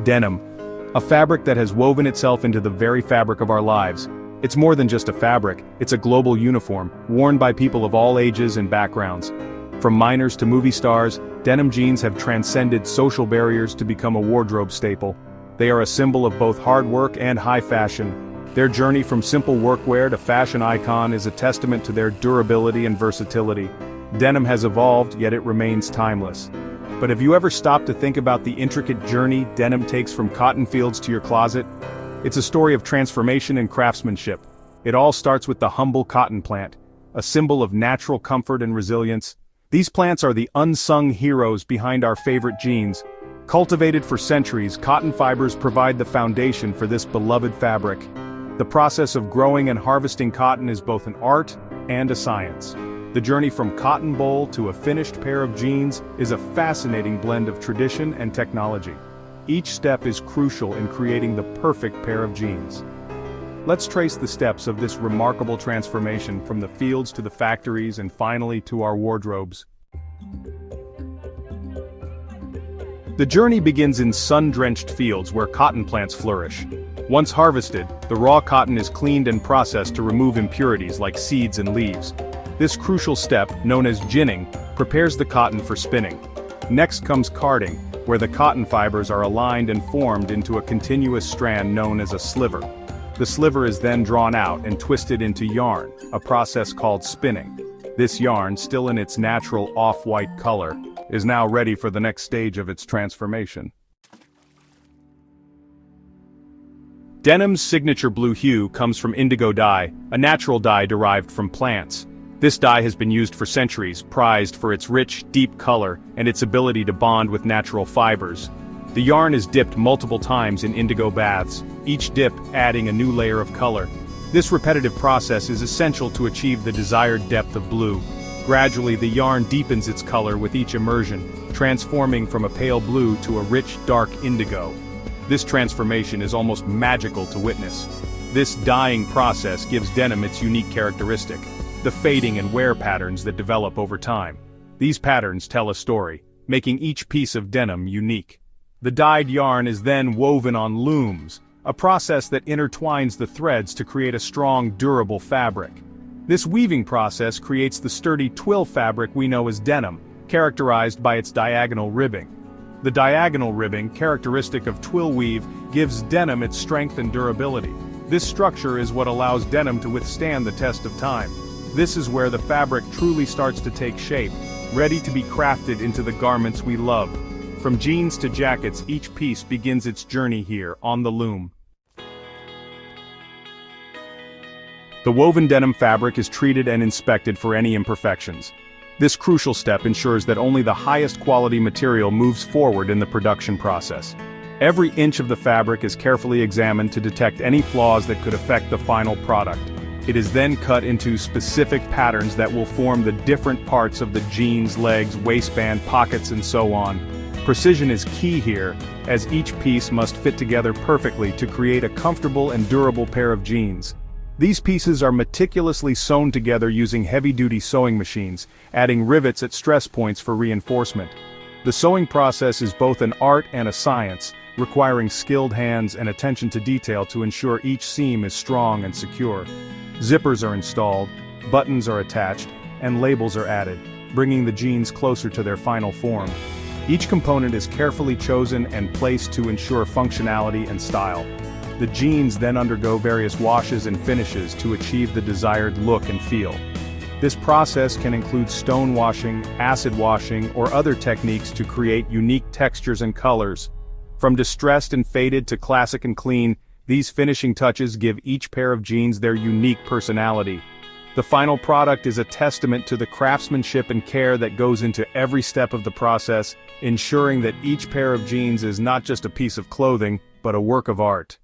Denim, a fabric that has woven itself into the very fabric of our lives. It's more than just a fabric, it's a global uniform, worn by people of all ages and backgrounds. From miners to movie stars, denim jeans have transcended social barriers to become a wardrobe staple. They are a symbol of both hard work and high fashion. Their journey from simple workwear to fashion icon is a testament to their durability and versatility. Denim has evolved, yet it remains timeless. But have you ever stopped to think about the intricate journey denim takes from cotton fields to your closet? It's a story of transformation and craftsmanship. It all starts with the humble cotton plant, a symbol of natural comfort and resilience. These plants are the unsung heroes behind our favorite jeans. Cultivated for centuries, cotton fibers provide the foundation for this beloved fabric. The process of growing and harvesting cotton is both an art and a science. The journey from cotton boll to a finished pair of jeans is a fascinating blend of tradition and technology. Each step is crucial in creating the perfect pair of jeans. Let's trace the steps of this remarkable transformation from the fields to the factories and finally to our wardrobes. The journey begins in sun-drenched fields where cotton plants flourish. Once harvested, the raw cotton is cleaned and processed to remove impurities like seeds and leaves. This crucial step, known as ginning, prepares the cotton for spinning. Next comes carding, where the cotton fibers are aligned and formed into a continuous strand known as a sliver. The sliver is then drawn out and twisted into yarn, a process called spinning. This yarn, still in its natural off-white color, is now ready for the next stage of its transformation. Denim's signature blue hue comes from indigo dye, a natural dye derived from plants. This dye has been used for centuries, prized for its rich, deep color and its ability to bond with natural fibers. The yarn is dipped multiple times in indigo baths, each dip adding a new layer of color. This repetitive process is essential to achieve the desired depth of blue. Gradually, the yarn deepens its color with each immersion, transforming from a pale blue to a rich, dark indigo. This transformation is almost magical to witness. This dyeing process gives denim its unique characteristic: the fading and wear patterns that develop over time. These patterns tell a story, making each piece of denim unique. The dyed yarn is then woven on looms, a process that intertwines the threads to create a strong, durable fabric. This weaving process creates the sturdy twill fabric we know as denim, characterized by its diagonal ribbing. The diagonal ribbing, characteristic of twill weave, gives denim its strength and durability. This structure is what allows denim to withstand the test of time. This is where the fabric truly starts to take shape, ready to be crafted into the garments we love. From jeans to jackets, each piece begins its journey here, on the loom. The woven denim fabric is treated and inspected for any imperfections. This crucial step ensures that only the highest quality material moves forward in the production process. Every inch of the fabric is carefully examined to detect any flaws that could affect the final product. It is then cut into specific patterns that will form the different parts of the jeans, legs, waistband, pockets, and so on. Precision is key here, as each piece must fit together perfectly to create a comfortable and durable pair of jeans. These pieces are meticulously sewn together using heavy-duty sewing machines, adding rivets at stress points for reinforcement. The sewing process is both an art and a science, requiring skilled hands and attention to detail to ensure each seam is strong and secure. Zippers are installed, buttons are attached, and labels are added, bringing the jeans closer to their final form. Each component is carefully chosen and placed to ensure functionality and style. The jeans then undergo various washes and finishes to achieve the desired look and feel. This process can include stone washing, acid washing, or other techniques to create unique textures and colors. From distressed and faded to classic and clean, these finishing touches give each pair of jeans their unique personality. The final product is a testament to the craftsmanship and care that goes into every step of the process, ensuring that each pair of jeans is not just a piece of clothing, but a work of art.